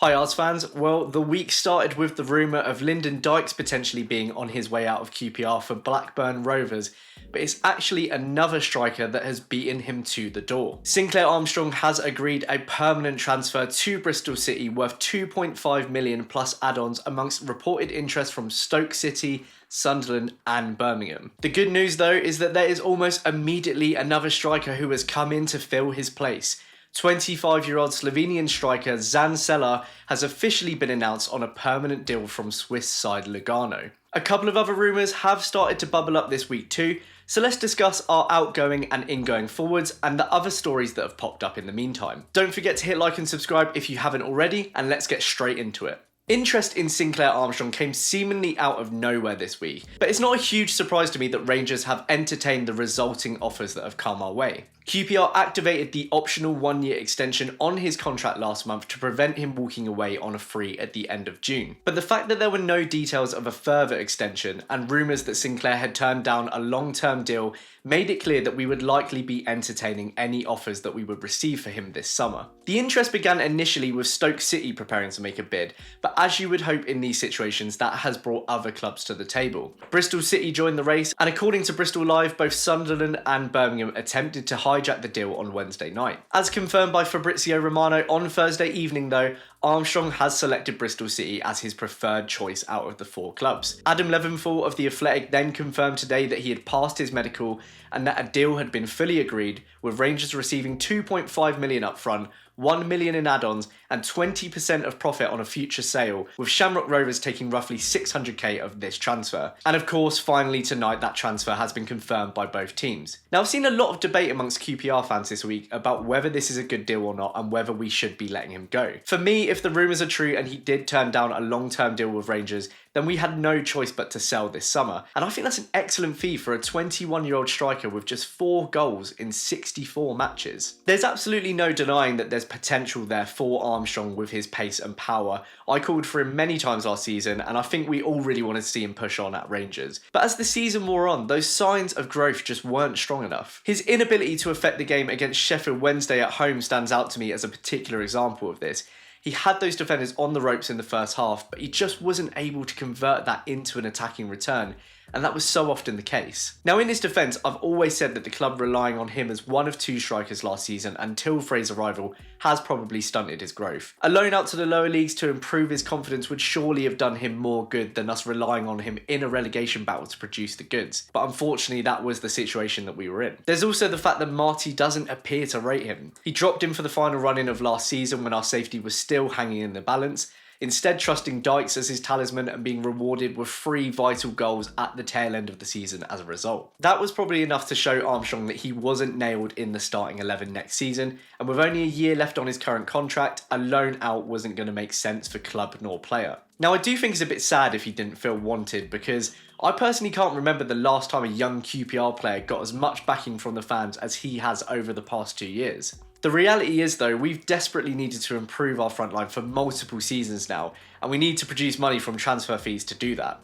Hi Ars fans, well the week started with the rumour of Lyndon Dykes potentially being on his way out of QPR for Blackburn Rovers, but it's actually another striker that has beaten him to the door. Sinclair Armstrong has agreed a permanent transfer to Bristol City worth 2.5 million plus add-ons amongst reported interest from Stoke City, Sunderland and Birmingham. The good news though is that there is almost immediately another striker who has come in to fill his place. 25-year-old Slovenian striker Zan Celar has officially been announced on a permanent deal from Swiss side Lugano. A couple of other rumours have started to bubble up this week too, so let's discuss our outgoing and ingoing forwards and the other stories that have popped up in the meantime. Don't forget to hit like and subscribe if you haven't already, and let's get straight into it. Interest in Sinclair Armstrong came seemingly out of nowhere this week, but it's not a huge surprise to me that Rangers have entertained the resulting offers that have come our way. QPR activated the optional one-year extension on his contract last month to prevent him walking away on a free at the end of June. But the fact that there were no details of a further extension and rumours that Sinclair had turned down a long-term deal made it clear that we would likely be entertaining any offers that we would receive for him this summer. The interest began initially with Stoke City preparing to make a bid, but as you would hope in these situations, that has brought other clubs to the table. Bristol City joined the race, and according to Bristol Live, both Sunderland and Birmingham attempted to hijack the deal on Wednesday night. As confirmed by Fabrizio Romano on Thursday evening though, Armstrong has selected Bristol City as his preferred choice out of the four clubs. Adam Leventhal of The Athletic then confirmed today that he had passed his medical and that a deal had been fully agreed, with Rangers receiving 2.5 million up front, 1 million in add-ons and 20% of profit on a future sale, with Shamrock Rovers taking roughly 600k of this transfer. And of course, finally tonight that transfer has been confirmed by both teams. Now I've seen a lot of debate amongst QPR fans this week about whether this is a good deal or not and whether we should be letting him go. For me, if the rumours are true and he did turn down a long-term deal with Rangers, then we had no choice but to sell this summer. And I think that's an excellent fee for a 21-year-old striker with just 4 goals in 64 matches. There's absolutely no denying that there's potential there for Armstrong with his pace and power. I called for him many times last season and I think we all really wanted to see him push on at Rangers. But as the season wore on, those signs of growth just weren't strong enough. His inability to affect the game against Sheffield Wednesday at home stands out to me as a particular example of this. He had those defenders on the ropes in the first half, but he just wasn't able to convert that into an attacking return, and that was so often the case. Now in his defence, I've always said that the club relying on him as one of 2 strikers last season until Fraser's arrival has probably stunted his growth. A loan out to the lower leagues to improve his confidence would surely have done him more good than us relying on him in a relegation battle to produce the goods. But unfortunately that was the situation that we were in. There's also the fact that Marty doesn't appear to rate him. He dropped him for the final run-in of last season when our safety was still hanging in the balance, instead trusting Dykes as his talisman and being rewarded with 3 vital goals at the tail end of the season as a result. That was probably enough to show Armstrong that he wasn't nailed in the starting 11 next season, and with only a year left on his current contract, a loan out wasn't going to make sense for club nor player. Now I do think it's a bit sad if he didn't feel wanted, because I personally can't remember the last time a young QPR player got as much backing from the fans as he has over the past 2 years. The reality is though, we've desperately needed to improve our front line for multiple seasons now, and we need to produce money from transfer fees to do that.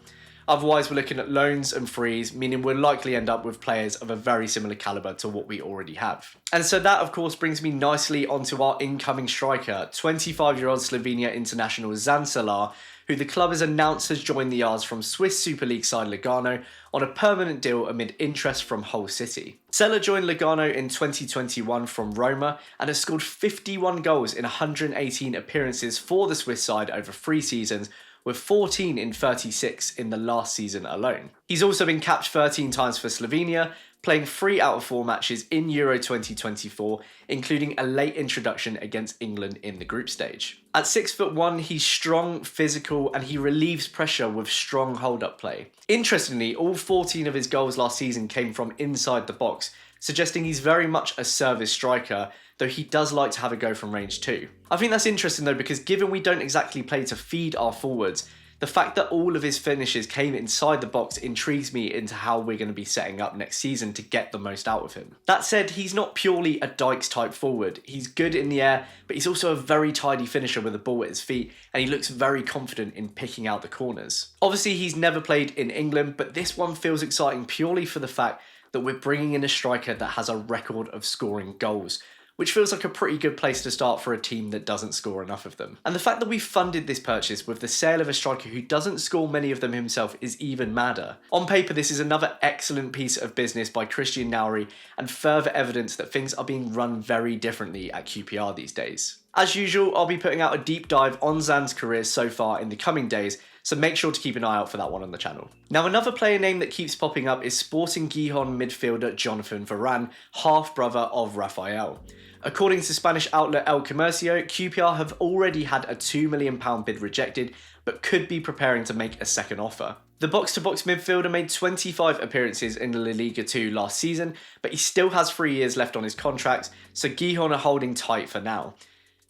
Otherwise we're looking at loans and frees, meaning we'll likely end up with players of a very similar calibre to what we already have. And so that of course brings me nicely onto our incoming striker, 25-year-old Slovenia international Zan Celar, who the club has announced has joined the Ars from Swiss Super League side Lugano on a permanent deal amid interest from Hull City. Celar joined Lugano in 2021 from Rumour and has scored 51 goals in 118 appearances for the Swiss side over 3 seasons, with 14 in 36 in the last season alone. He's also been capped 13 times for Slovenia, playing 3 out of 4 matches in Euro 2024, including a late introduction against England in the group stage. At 6'1", he's strong, physical, and he relieves pressure with strong hold-up play. Interestingly, all 14 of his goals last season came from inside the box, suggesting he's very much a service striker, though he does like to have a go from range too. I think that's interesting though, because given we don't exactly play to feed our forwards, the fact that all of his finishes came inside the box intrigues me into how we're going to be setting up next season to get the most out of him. That said, he's not purely a Dykes type forward. He's good in the air, but he's also a very tidy finisher with the ball at his feet, and he looks very confident in picking out the corners. Obviously, he's never played in England, but this one feels exciting purely for the fact that we're bringing in a striker that has a record of scoring goals. which feels like a pretty good place to start for a team that doesn't score enough of them. And the fact that we funded this purchase with the sale of a striker who doesn't score many of them himself is even madder. On paper, this is another excellent piece of business by Christian Nauri and further evidence that things are being run very differently at QPR these days. As usual, I'll be putting out a deep dive on Zan's career so far in the coming days, so make sure to keep an eye out for that one on the channel. Now, another player name that keeps popping up is Sporting Gijón midfielder Jonathan Varane, half-brother of Rafael. According to Spanish outlet El Comercio, QPR have already had a £2 million bid rejected, but could be preparing to make a second offer. The box-to-box midfielder made 25 appearances in La Liga 2 last season, but he still has 3 years left on his contract, so Gijón are holding tight for now.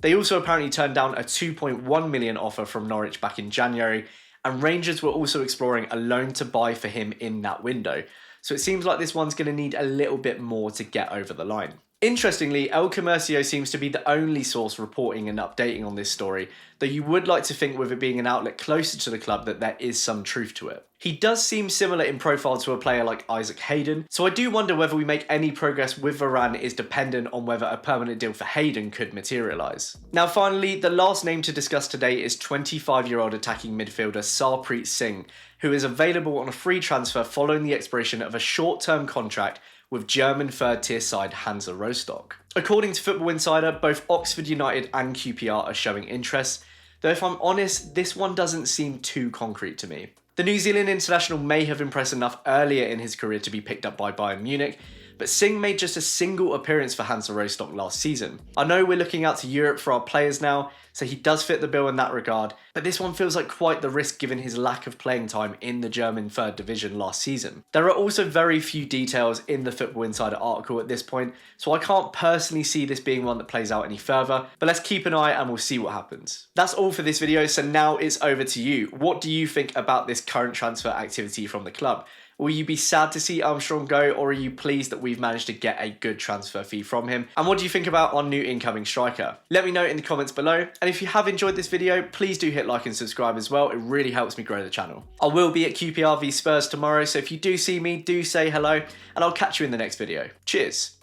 They also apparently turned down a £2.1 million offer from Norwich back in January, and Rangers were also exploring a loan to buy for him in that window, so it seems like this one's going to need a little bit more to get over the line. Interestingly, El Comercio seems to be the only source reporting and updating on this story, though you would like to think with it being an outlet closer to the club that there is some truth to it. He does seem similar in profile to a player like Isaac Hayden, so I do wonder whether we make any progress with Varane is dependent on whether a permanent deal for Hayden could materialise. Now finally, the last name to discuss today is 25-year-old attacking midfielder Sarpreet Singh, who is available on a free transfer following the expiration of a short-term contract with German third-tier side Hansa Rostock. According to Football Insider, both Oxford United and QPR are showing interest, though if I'm honest, this one doesn't seem too concrete to me. The New Zealand international may have impressed enough earlier in his career to be picked up by Bayern Munich, but Singh made just a single appearance for Hansa Rostock last season. I know we're looking out to Europe for our players now, so he does fit the bill in that regard, but this one feels like quite the risk given his lack of playing time in the German third division last season. There are also very few details in the Football Insider article at this point, so I can't personally see this being one that plays out any further, but let's keep an eye and we'll see what happens. That's all for this video, so now it's over to you. What do you think about this current transfer activity from the club? Will you be sad to see Armstrong go, or are you pleased that we've managed to get a good transfer fee from him? And what do you think about our new incoming striker? Let me know in the comments below, and if you have enjoyed this video, please do hit like and subscribe as well. It really helps me grow the channel. I will be at QPR v Spurs tomorrow, so if you do see me, do say hello, and I'll catch you in the next video. Cheers!